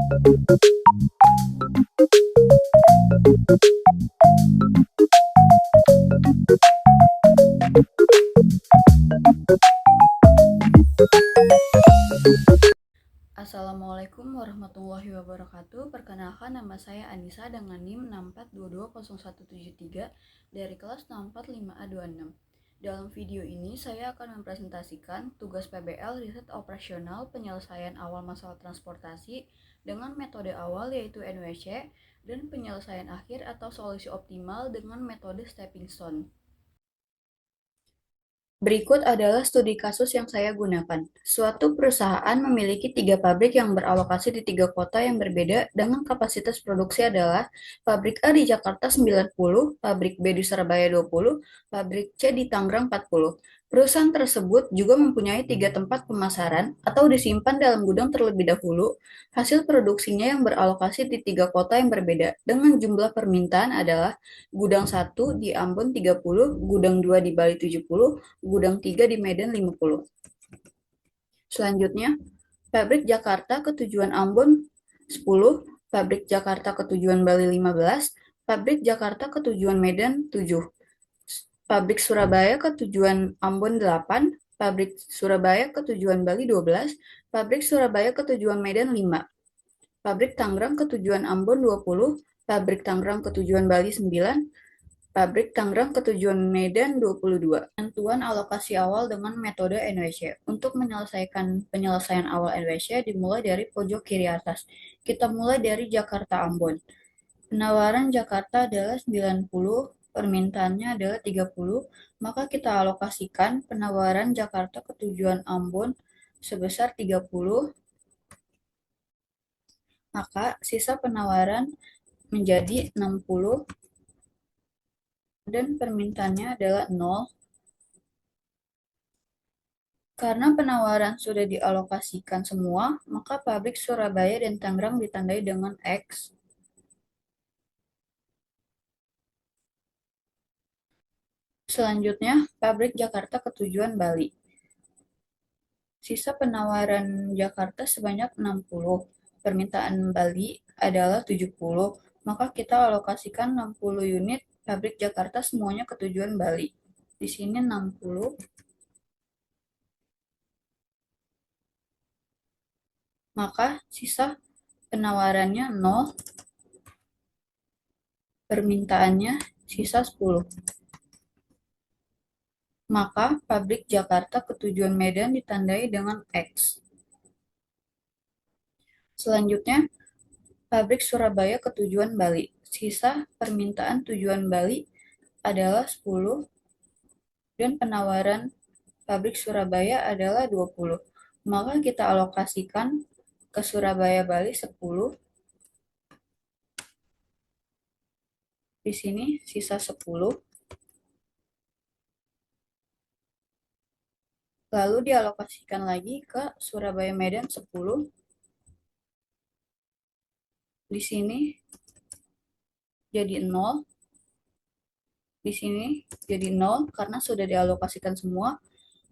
Assalamualaikum warahmatullahi wabarakatuh. Perkenalkan, nama saya Anissa dengan NIM 6422173 dari kelas 645A26. Dalam video ini saya akan mempresentasikan tugas PBL riset operasional penyelesaian awal masalah transportasi dengan metode awal yaitu NWC dan penyelesaian akhir atau solusi optimal dengan metode stepping stone. Berikut adalah studi kasus yang saya gunakan. Suatu perusahaan memiliki 3 pabrik yang beralokasi di 3 kota yang berbeda dengan kapasitas produksi adalah pabrik A di Jakarta 90, pabrik B di Surabaya 20, pabrik C di Tangerang 40. Perusahaan tersebut juga mempunyai 3 tempat pemasaran atau disimpan dalam gudang terlebih dahulu. Hasil produksinya yang beralokasi di 3 kota yang berbeda dengan jumlah permintaan adalah gudang 1 di Ambon 30, gudang 2 di Bali 70, gudang 3 di Medan 50. Selanjutnya, pabrik Jakarta ke tujuan Ambon 10, pabrik Jakarta ke tujuan Bali 15, pabrik Jakarta ke tujuan Medan 7, pabrik Surabaya ke tujuan Ambon 8, pabrik Surabaya ke tujuan Bali 12, pabrik Surabaya ke tujuan Medan 5, pabrik Tangerang ke tujuan Ambon 20, pabrik Tangerang ke tujuan Bali 9, pabrik Tangerang ke tujuan Medan 22. Penentuan alokasi awal dengan metode NWC. Untuk menyelesaikan penyelesaian awal NWC dimulai dari pojok kiri atas. Kita mulai dari Jakarta Ambon. Penawaran Jakarta adalah 90, permintaannya adalah 30, maka kita alokasikan penawaran Jakarta ke tujuan Ambon sebesar 30, maka sisa penawaran menjadi 60 dan permintaannya adalah 0. Karena penawaran sudah dialokasikan semua, maka pabrik Surabaya dan Tangerang ditandai dengan X. Selanjutnya, pabrik Jakarta ke tujuan Bali. Sisa penawaran Jakarta sebanyak 60. Permintaan Bali adalah 70, maka kita alokasikan 60 unit pabrik Jakarta semuanya ke tujuan Bali. Di sini 60. Maka sisa penawarannya 0, permintaannya sisa 10. Maka pabrik Jakarta ke tujuan Medan ditandai dengan X. Selanjutnya, pabrik Surabaya ke tujuan Bali. Sisa permintaan tujuan Bali adalah 10 dan penawaran pabrik Surabaya adalah 20. Maka kita alokasikan ke Surabaya Bali 10. Di sini sisa 10. Lalu dialokasikan lagi ke Surabaya Medan 10. Di sini jadi 0. Di sini jadi 0 karena sudah dialokasikan semua,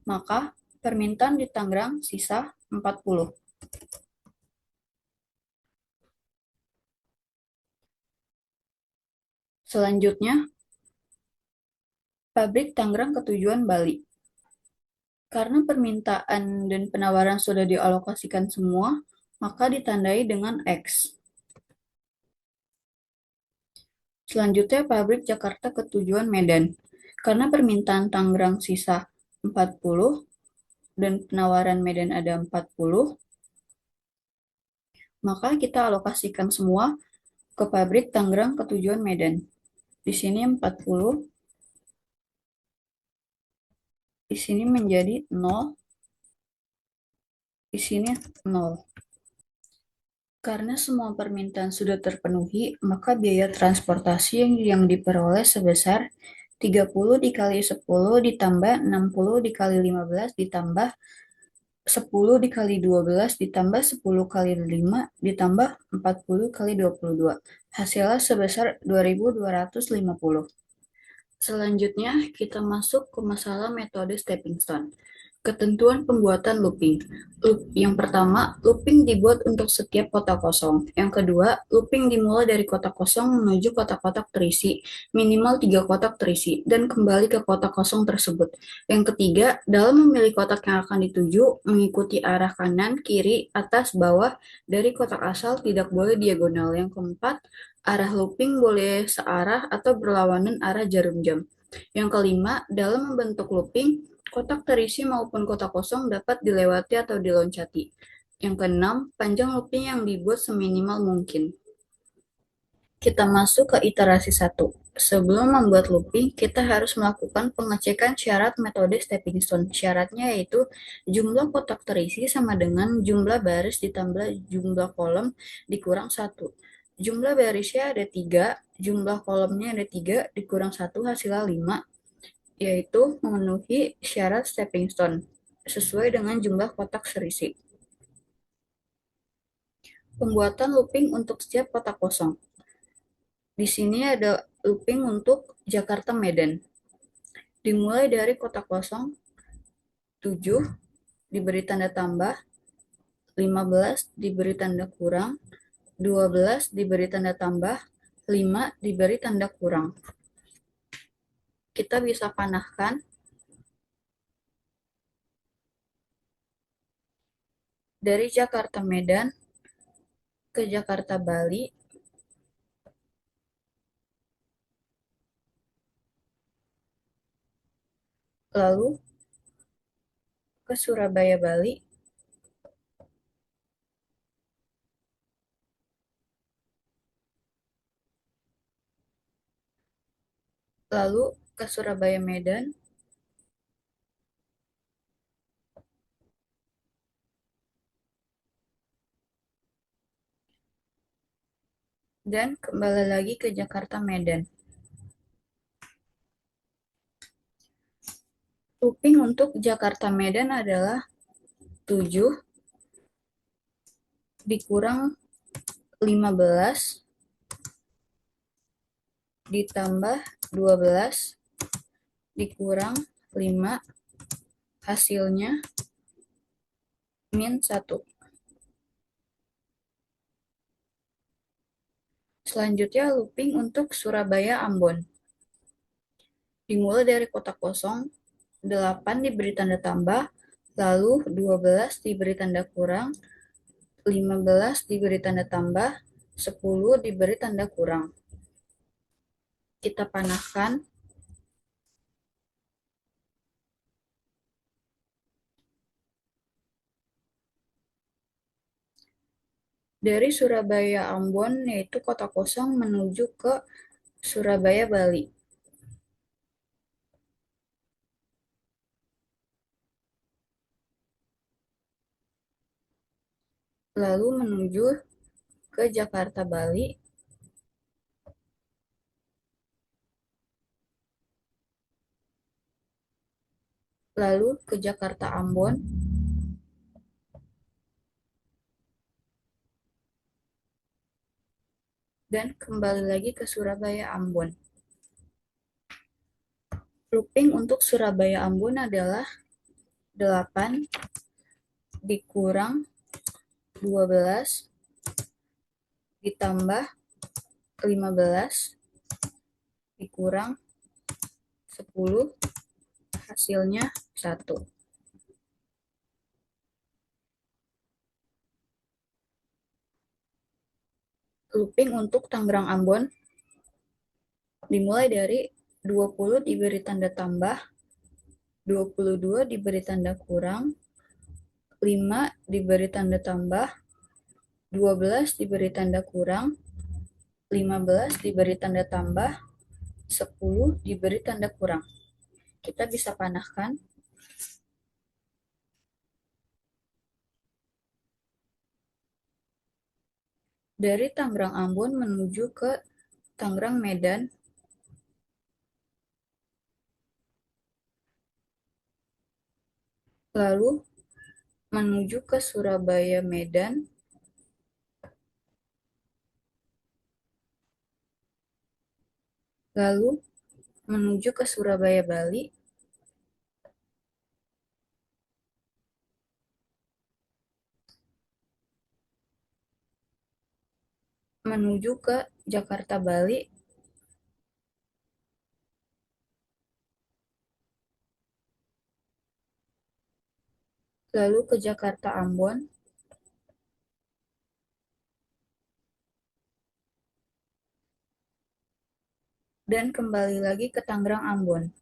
maka permintaan di Tangerang sisa 40. Selanjutnya, pabrik Tangerang ke tujuan Bali. Karena permintaan dan penawaran sudah dialokasikan semua, maka ditandai dengan X. Selanjutnya, pabrik Jakarta ke tujuan Medan. Karena permintaan Tangerang sisa 40 dan penawaran Medan ada 40, maka kita alokasikan semua ke pabrik Tangerang ke tujuan Medan. Di sini 40, di sini menjadi 0, di sini 0. Karena semua permintaan sudah terpenuhi, maka biaya transportasi yang diperoleh sebesar 30 dikali 10 ditambah 60 dikali 15 ditambah 10 dikali 12 ditambah 10 kali 5 ditambah 40 kali 22. Hasilnya sebesar 2.250. Selanjutnya, kita masuk ke masalah metode stepping stone. Ketentuan pembuatan looping. Yang pertama, looping dibuat untuk setiap kotak kosong. Yang kedua, looping dimulai dari kotak kosong menuju kotak-kotak terisi, minimal 3 kotak terisi, dan kembali ke kotak kosong tersebut. Yang ketiga, dalam memilih kotak yang akan dituju, mengikuti arah kanan, kiri, atas, bawah, dari kotak asal tidak boleh diagonal. Yang keempat, arah looping boleh searah atau berlawanan arah jarum jam. Yang kelima, dalam membentuk looping, kotak terisi maupun kotak kosong dapat dilewati atau diloncati. Yang keenam, panjang looping yang dibuat seminimal mungkin. Kita masuk ke iterasi satu. Sebelum membuat looping, kita harus melakukan pengecekan syarat metode stepping stone. Syaratnya yaitu jumlah kotak terisi sama dengan jumlah baris ditambah jumlah kolom dikurang 1. Jumlah barisnya ada 3, jumlah kolomnya ada 3, dikurang 1 hasilnya 5, yaitu memenuhi syarat stepping stone sesuai dengan jumlah kotak terisi. Pembuatan looping untuk setiap kotak kosong. Di sini ada looping untuk Jakarta Medan. Dimulai dari kotak kosong 7 diberi tanda tambah, 15 diberi tanda kurang, 12 diberi tanda tambah, 5 diberi tanda kurang. Kita bisa panahkan dari Jakarta Medan ke Jakarta Bali, lalu ke Surabaya Bali, lalu ke Surabaya Medan, dan kembali lagi ke Jakarta Medan. Looping untuk Jakarta Medan adalah 7 dikurang 15 ditambah 12 dikurang 5 hasilnya min 1. Selanjutnya looping untuk Surabaya Ambon. Dimulai dari kotak kosong, 8 diberi tanda tambah, lalu 12 diberi tanda kurang, 15 diberi tanda tambah, 10 diberi tanda kurang. Kita panahkan. Dari Surabaya Ambon, yaitu kota kosong, menuju ke Surabaya Bali. Lalu menuju ke Jakarta Bali, lalu ke Jakarta Ambon, dan kembali lagi ke Surabaya Ambon. Looping untuk Surabaya Ambon adalah 8 dikurang 12 ditambah 15 dikurang 10 hasilnya 1. Looping untuk Tangerang Ambon dimulai dari 20 diberi tanda tambah, 22 diberi tanda kurang, 5 diberi tanda tambah, 12 diberi tanda kurang, 15 diberi tanda tambah, 10 diberi tanda kurang. Kita bisa panahkan. Dari Tangerang Ambon menuju ke Tangerang Medan, lalu menuju ke Surabaya Medan, lalu menuju ke Surabaya Bali, menuju ke Jakarta Bali, lalu ke Jakarta Ambon, dan kembali lagi ke Tangerang Ambon.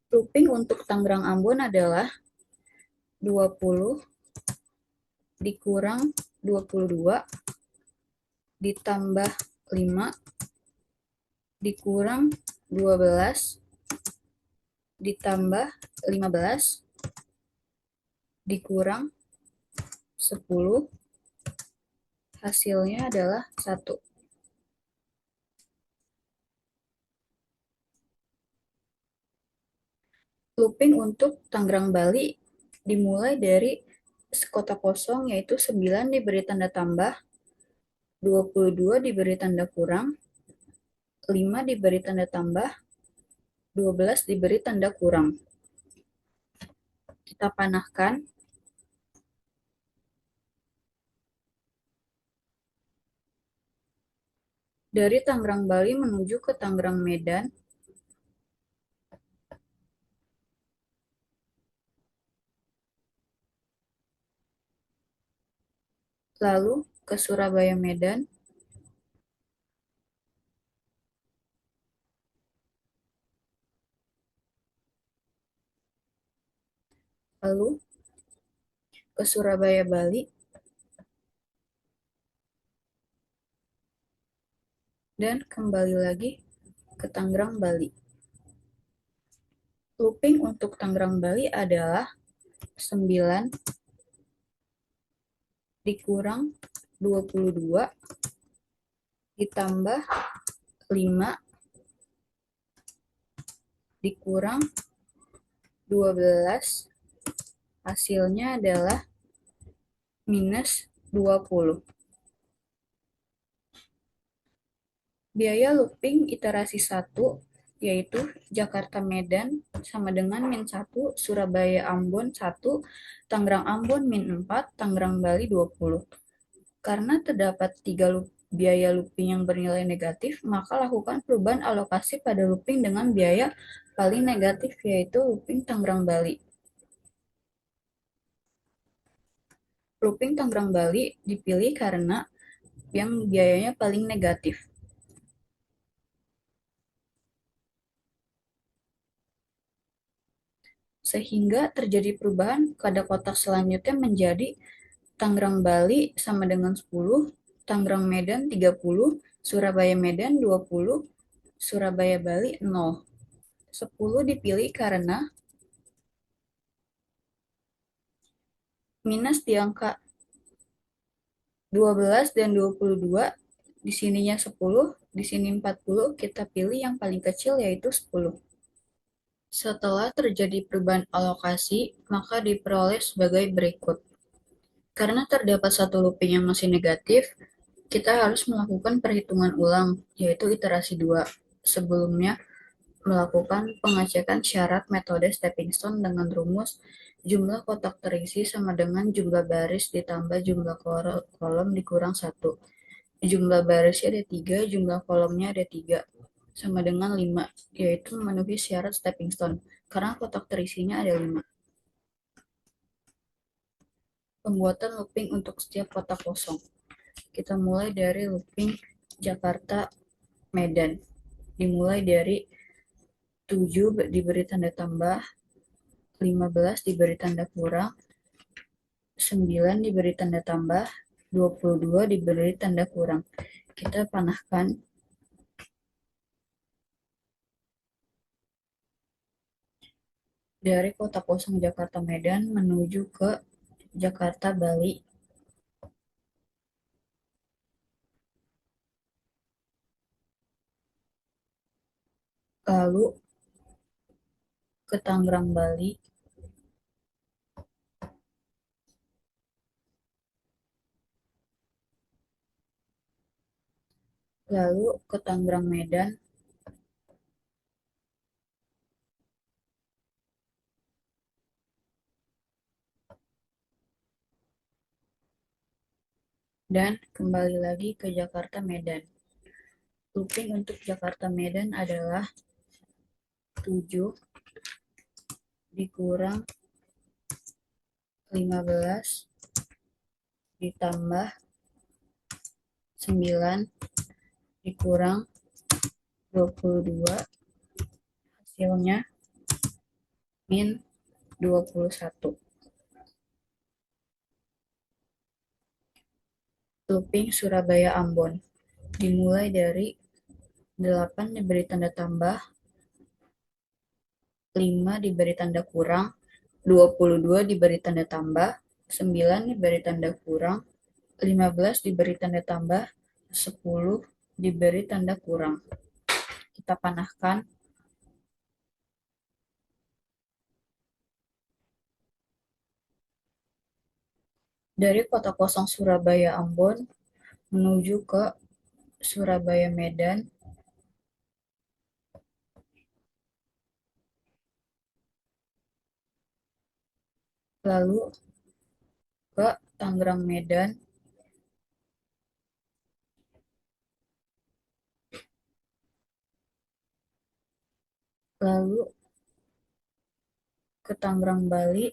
Looping untuk Tangerang Ambon adalah 20 dikurang 22 ditambah 5 dikurang 12 ditambah 15 dikurang 10, hasilnya adalah 1. Looping untuk Tangerang Bali dimulai dari kota kosong, yaitu 9 diberi tanda tambah, 22 diberi tanda kurang, 5 diberi tanda tambah, 12 diberi tanda kurang. Kita panahkan. Dari Tangerang Bali menuju ke Tangerang Medan, lalu ke Surabaya Medan, lalu ke Surabaya Bali, dan kembali lagi ke Tangerang Bali. Looping untuk Tangerang Bali adalah 9 dikurang 22 ditambah 5 dikurang 12, hasilnya adalah minus 20. Biaya looping iterasi 1, yaitu Jakarta Medan sama dengan min 1, Surabaya Ambon 1, Tangerang Ambon min 4, Tangerang Bali 20. Karena terdapat 3 biaya looping yang bernilai negatif, maka lakukan perubahan alokasi pada looping dengan biaya paling negatif, yaitu looping Tangerang Bali. Looping Tangerang Bali dipilih karena yang biayanya paling negatif. Sehingga terjadi perubahan pada kotak selanjutnya menjadi Tangerang Bali sama dengan 10, Tangerang Medan 30, Surabaya Medan 20, Surabaya Bali 0. 10 dipilih karena minus di angka 12 dan 22, di sininya 10, di sini 40, kita pilih yang paling kecil yaitu 10. Setelah terjadi perubahan alokasi, maka diperoleh sebagai berikut. Karena terdapat satu looping yang masih negatif, kita harus melakukan perhitungan ulang, yaitu iterasi 2. Sebelumnya, melakukan pengecekan syarat metode stepping stone dengan rumus jumlah kotak terisi sama dengan jumlah baris ditambah jumlah kolom dikurang 1. Jumlah barisnya ada 3, jumlah kolomnya ada 3, sama dengan 5, yaitu memenuhi syarat stepping stone, karena kotak terisinya ada 5. Pembuatan looping untuk setiap kotak kosong. Kita mulai dari looping Jakarta Medan. Dimulai dari 7 diberi tanda tambah, 15 diberi tanda kurang, 9 diberi tanda tambah, 22 diberi tanda kurang. Kita panahkan. Dari kota kosong Jakarta Medan menuju ke Jakarta Bali, lalu ke Tangerang Bali, lalu ke Tangerang Medan, dan kembali lagi ke Jakarta Medan. Looping untuk Jakarta Medan adalah 7 dikurang 15 ditambah 9 dikurang 22, hasilnya min 21. Looping Surabaya Ambon dimulai dari 8 diberi tanda tambah, 5 diberi tanda kurang, 22 diberi tanda tambah, 9 diberi tanda kurang, 15 diberi tanda tambah, 10 diberi tanda kurang. Kita panahkan. Dari kota kosong Surabaya Ambon menuju ke Surabaya Medan, lalu ke Tangerang Medan, lalu ke Tangerang Bali,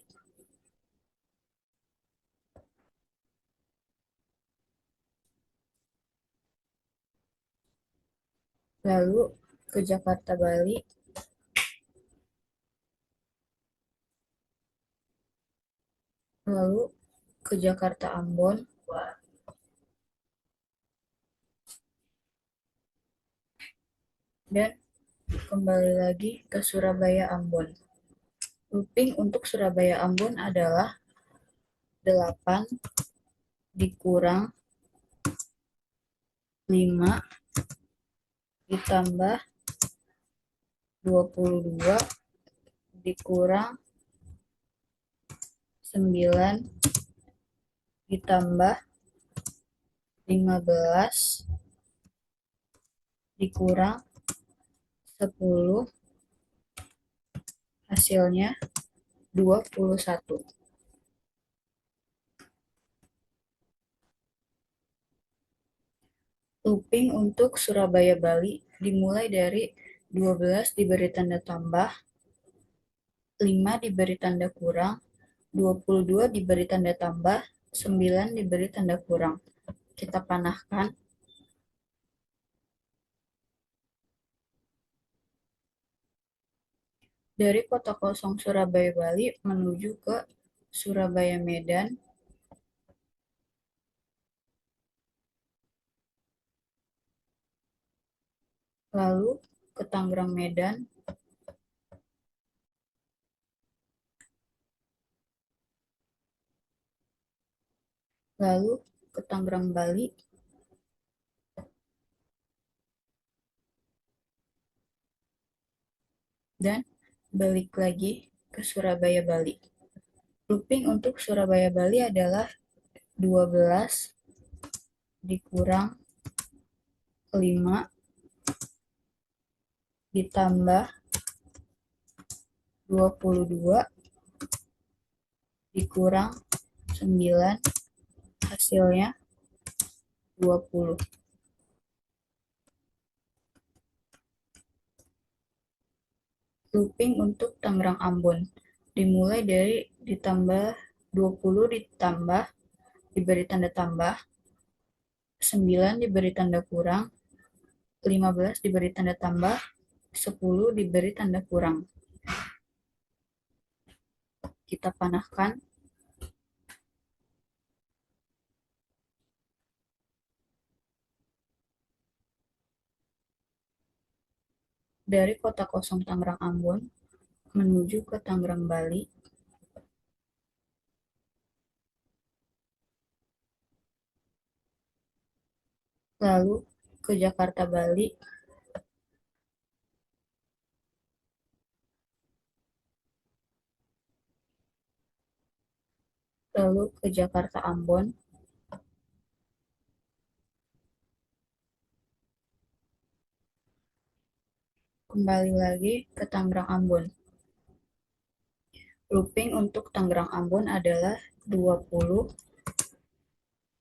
lalu ke Jakarta Bali, lalu ke Jakarta Ambon, dan kembali lagi ke Surabaya Ambon. Looping untuk Surabaya Ambon adalah 8 dikurang 5 ditambah 22 dikurang 9 ditambah 15 dikurang 10, hasilnya 21. Looping untuk Surabaya Bali dimulai dari 12 diberi tanda tambah, 5 diberi tanda kurang, 22 diberi tanda tambah, 9 diberi tanda kurang. Kita panahkan. Dari kota kosong Surabaya Bali menuju ke Surabaya Medan, lalu ke Tangerang Medan, lalu ke Tangerang Bali, dan balik lagi ke Surabaya Bali. Looping untuk Surabaya Bali adalah 12 dikurang 5 ditambah 22 dikurang 9, hasilnya 20. Looping untuk Tangerang Ambon dimulai dari 20 ditambah diberi tanda tambah, 9 diberi tanda kurang, 15 diberi tanda tambah, 10 diberi tanda kurang. Kita panahkan. Dari kota kosong Tangerang Ambon menuju ke Tangerang Bali, lalu ke Jakarta Bali, lalu ke Jakarta Ambon, kembali lagi ke Tangerang Ambon. Looping untuk Tangerang Ambon adalah 20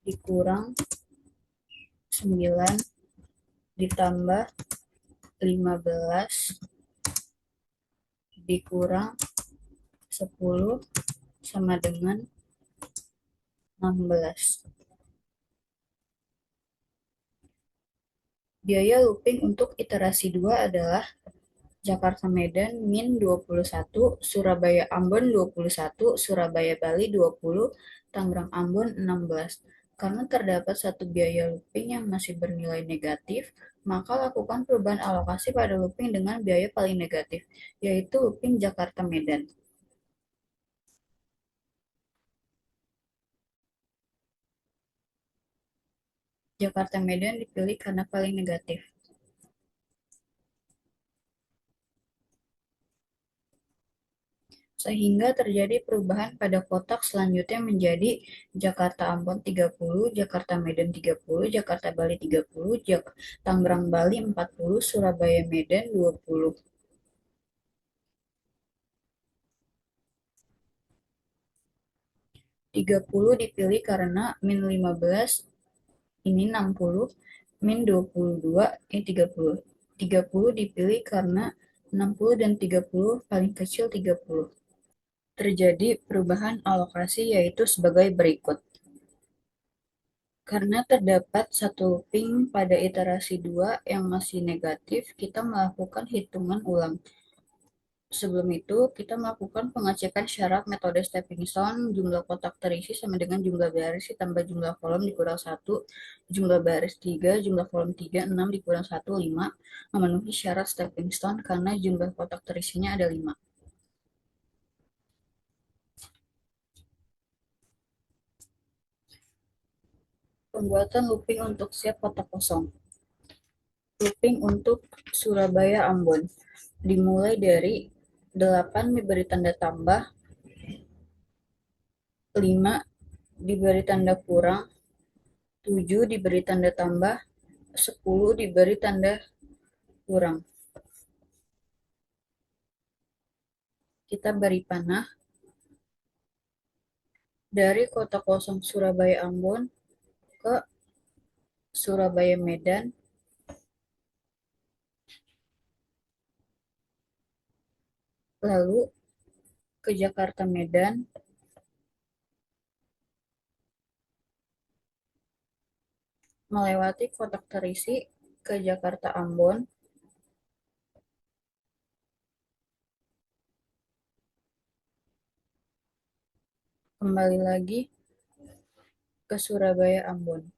dikurang 9 ditambah 15 dikurang 10 sama dengan 16. Biaya looping untuk iterasi 2 adalah Jakarta Medan min 21, Surabaya Ambon 21, Surabaya Bali 20, Tangerang Ambon 16. Karena terdapat satu biaya looping yang masih bernilai negatif, maka lakukan perubahan alokasi pada looping dengan biaya paling negatif, yaitu looping Jakarta Medan. Jakarta Medan dipilih karena paling negatif. Sehingga terjadi perubahan pada kotak selanjutnya menjadi Jakarta Ambon 30, Jakarta Medan 30, Jakarta Bali 30, Tangerang Bali 40, Surabaya Medan 20. 30 dipilih karena min 15 ini 60, min 22 ini 30. 30 dipilih karena 60 dan 30 paling kecil 30. Terjadi perubahan alokasi yaitu sebagai berikut. Karena terdapat satu looping pada iterasi 2 yang masih negatif, kita melakukan hitungan ulang. Sebelum itu, kita melakukan pengecekan syarat metode stepping stone, jumlah kotak terisi sama dengan jumlah baris ditambah jumlah kolom dikurang 1, jumlah baris 3, jumlah kolom 3, 6 dikurang 1, 5, memenuhi syarat stepping stone karena jumlah kotak terisinya ada 5. Pembuatan looping untuk siap kotak kosong. Looping untuk Surabaya Ambon dimulai dari 8 diberi tanda tambah, 5 diberi tanda kurang, 7 diberi tanda tambah, 10 diberi tanda kurang. Kita beri panah dari kota kosong Surabaya Ambon ke Surabaya Medan, lalu ke Jakarta Medan, melewati kotak terisi ke Jakarta Ambon, kembali lagi ke Surabaya Ambon.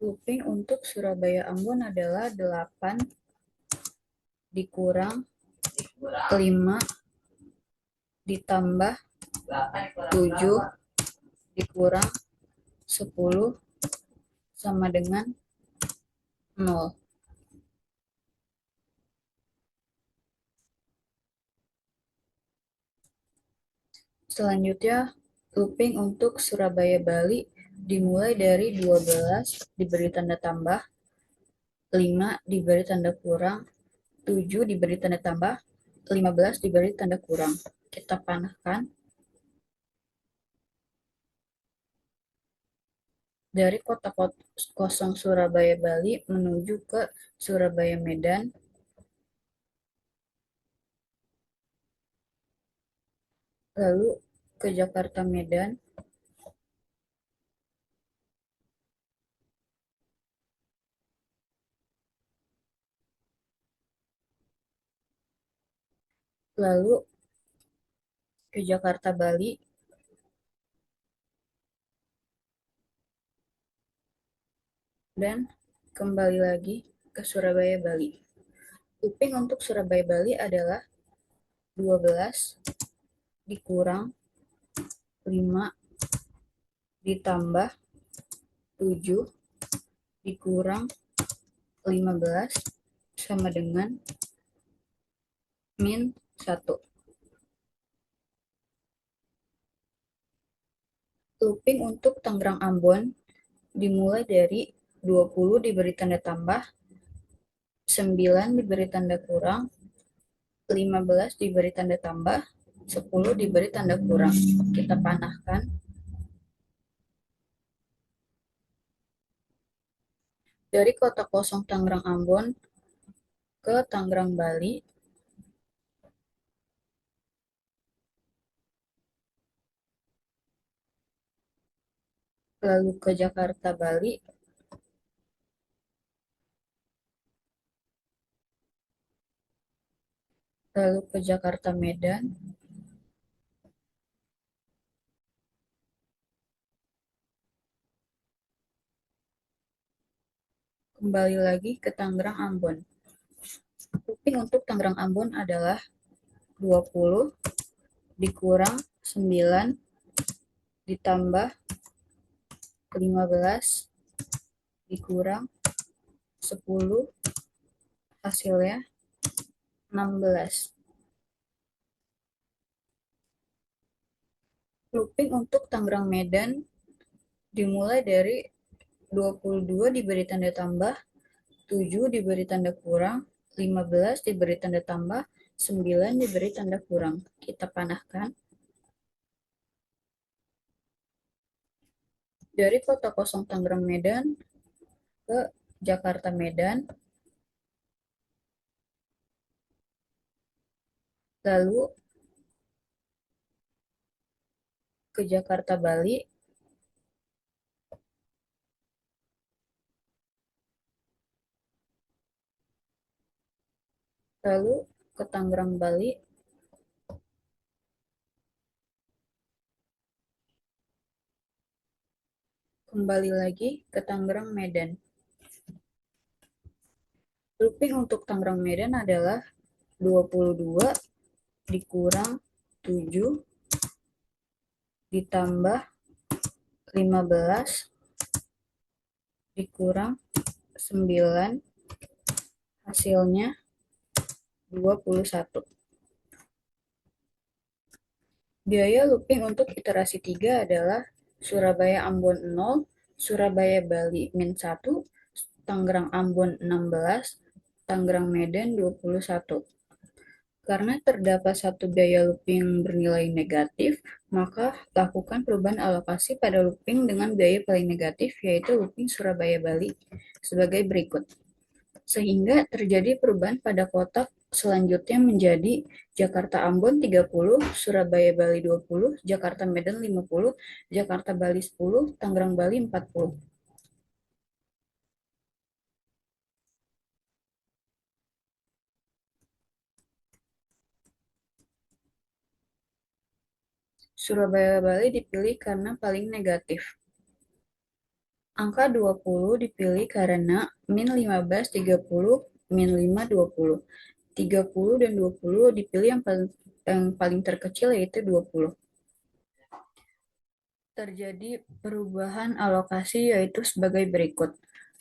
Looping untuk Surabaya Ambon adalah 8 dikurang 5 ditambah 7 dikurang 10 sama dengan 0. Selanjutnya, looping untuk Surabaya Bali dimulai dari 12 diberi tanda tambah, 5 diberi tanda kurang, 7 diberi tanda tambah, 15 diberi tanda kurang. Kita panahkan dari kota kosong Surabaya Bali menuju ke Surabaya Medan, lalu ke Jakarta Medan, lalu ke Jakarta Bali, dan kembali lagi ke Surabaya Bali. Looping untuk Surabaya Bali adalah 12 dikurang 5 ditambah 7 dikurang 15 sama dengan min 1. Looping untuk Tangerang Ambon dimulai dari 20 diberi tanda tambah, 9 diberi tanda kurang, 15 diberi tanda tambah, 10 diberi tanda kurang. Kita panahkan. Dari kota kosong Tangerang Ambon ke Tangerang Bali, lalu ke Jakarta Bali, lalu ke Jakarta Medan, kembali lagi ke Tangerang Ambon. Looping untuk Tangerang Ambon adalah 20 dikurang 9 ditambah 15 dikurang 10, hasilnya 16. Looping untuk Tangerang Medan dimulai dari 22 diberi tanda tambah, 7 diberi tanda kurang, 15 diberi tanda tambah, 9 diberi tanda kurang. Kita panahkan. Dari kota kosong Tangerang Medan ke Jakarta Medan, lalu ke Jakarta Bali, lalu ke Tangerang Bali, kembali lagi ke Tangerang Medan. Looping untuk Tangerang Medan adalah 22 dikurang 7 ditambah 15 dikurang 9, hasilnya 21. Biaya looping untuk iterasi 3 adalah Surabaya Ambon 0, Surabaya Bali min 1, Tangerang Ambon 16, Tangerang Medan 21. Karena terdapat satu biaya looping bernilai negatif, maka lakukan perubahan alokasi pada looping dengan biaya paling negatif, yaitu looping Surabaya Bali sebagai berikut. Sehingga terjadi perubahan pada kotak selanjutnya menjadi Jakarta Ambon 30, Surabaya Bali 20, Jakarta Medan 50, Jakarta Bali 10, Tangerang Bali 40. Surabaya Bali dipilih karena paling negatif. Angka 20 dipilih karena min 15, 30, min 5, 20. 30 dan 20 dipilih yang paling terkecil yaitu 20. Terjadi perubahan alokasi yaitu sebagai berikut.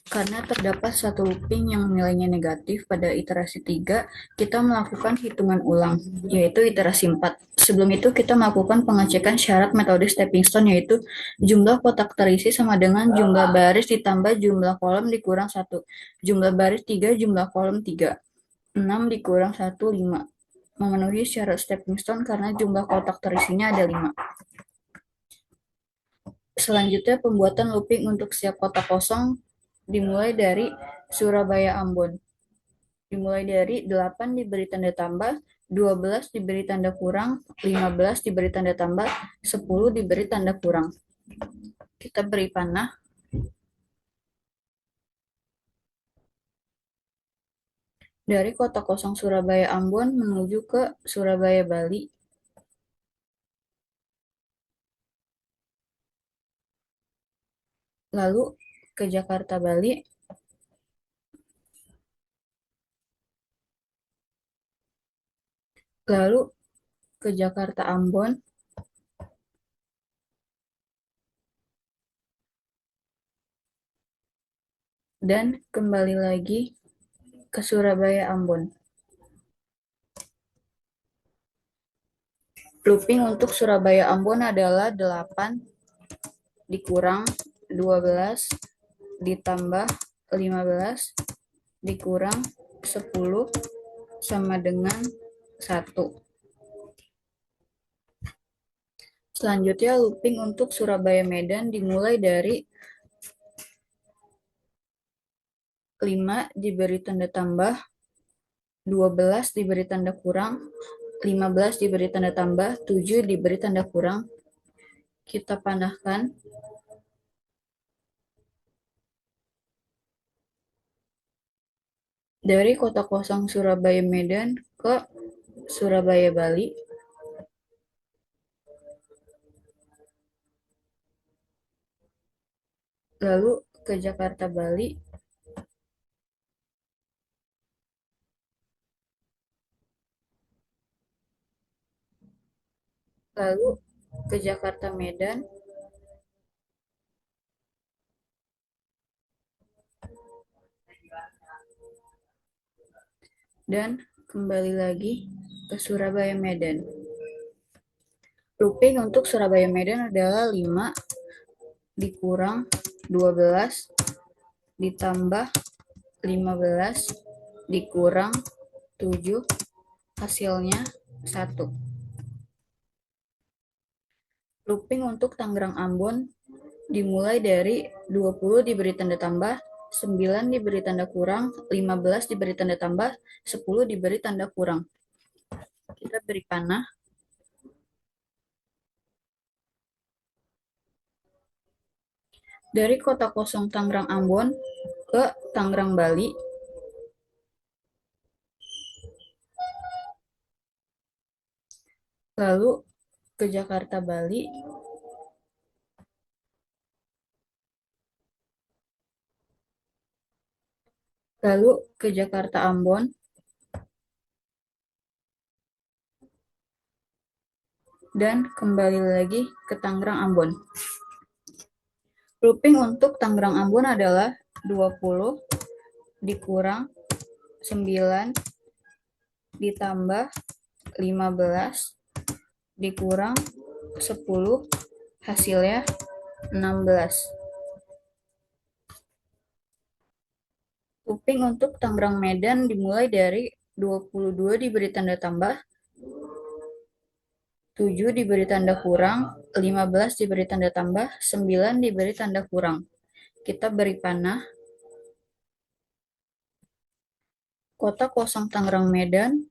Karena terdapat satu looping yang nilainya negatif pada iterasi 3, kita melakukan hitungan ulang, yaitu iterasi 4. Sebelum itu kita melakukan pengecekan syarat metode stepping stone, yaitu jumlah kotak terisi sama dengan jumlah baris ditambah jumlah kolom dikurang 1. Jumlah baris 3, jumlah kolom 3. 6 dikurang 1, 5. Memenuhi syarat stepping stone karena jumlah kotak terisinya ada 5. Selanjutnya, pembuatan looping untuk setiap kotak kosong dimulai dari Surabaya Ambon. Dimulai dari 8 diberi tanda tambah, 12 diberi tanda kurang, 15 diberi tanda tambah, 10 diberi tanda kurang. Kita beri panah. Dari kota kosong Surabaya Ambon menuju ke Surabaya Bali, lalu ke Jakarta Bali, lalu ke Jakarta Ambon, dan kembali lagi ke Surabaya Ambon. Looping untuk Surabaya Ambon adalah 8 dikurang 12 ditambah 15 dikurang 10 sama dengan 1. Selanjutnya looping untuk Surabaya Medan dimulai dari 5 diberi tanda tambah, 12 diberi tanda kurang, 15 diberi tanda tambah, 7 diberi tanda kurang. Kita panahkan. Dari kota kosong Surabaya Medan ke Surabaya Bali, lalu ke Jakarta Bali, lalu ke Jakarta Medan, dan kembali lagi ke Surabaya Medan. Looping untuk Surabaya Medan adalah 5 dikurang 12 ditambah 15 dikurang 7 hasilnya 1. Looping untuk Tangerang Ambon dimulai dari 20 diberi tanda tambah, 9 diberi tanda kurang, 15 diberi tanda tambah, 10 diberi tanda kurang. Kita beri panah. Dari kota kosong Tangerang Ambon ke Tangerang Bali, lalu ke Jakarta Bali, lalu ke Jakarta Ambon, dan kembali lagi ke Tangerang Ambon. Looping untuk Tangerang Ambon adalah 20 dikurang 9 ditambah 15 dikurang 10 hasilnya 16. Looping untuk Tangerang Medan dimulai dari 22 diberi tanda tambah, 7 diberi tanda kurang, 15 diberi tanda tambah, 9 diberi tanda kurang. Kita beri panah. Kota kosong Tangerang Medan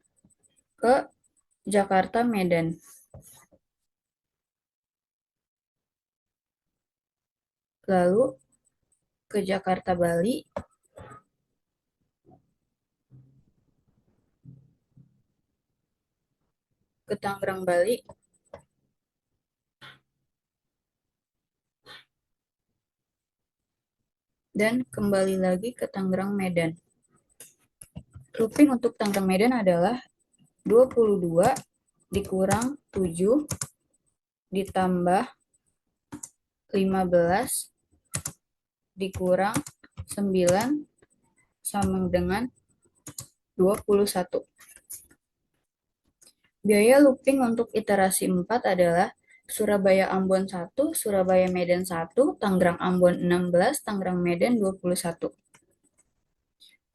ke Jakarta Medan. Lalu ke Jakarta Bali, ke Tangerang Bali, dan kembali lagi ke Tangerang Medan. Looping untuk Tangerang Medan adalah 22 dikurang 7 ditambah 15 dikurang 9 sama dengan 21. Biaya looping untuk iterasi 4 adalah Surabaya Ambon 1, Surabaya Medan 1, Tangerang Ambon 16, Tangerang Medan 21.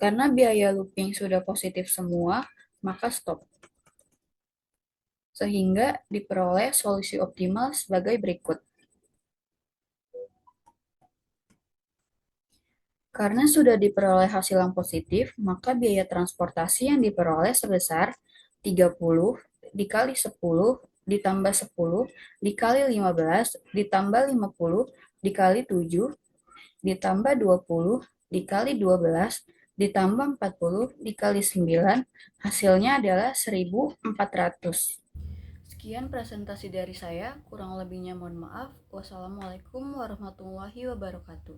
Karena biaya looping sudah positif semua, maka stop. Sehingga diperoleh solusi optimal sebagai berikut. Karena sudah diperoleh hasil yang positif, maka biaya transportasi yang diperoleh sebesar 30 dikali 10 ditambah 10 dikali 15 ditambah 50 dikali 7 ditambah 20 dikali 12 ditambah 40 dikali 9, hasilnya adalah 1400. Sekian presentasi dari saya, kurang lebihnya mohon maaf. Wassalamualaikum warahmatullahi wabarakatuh.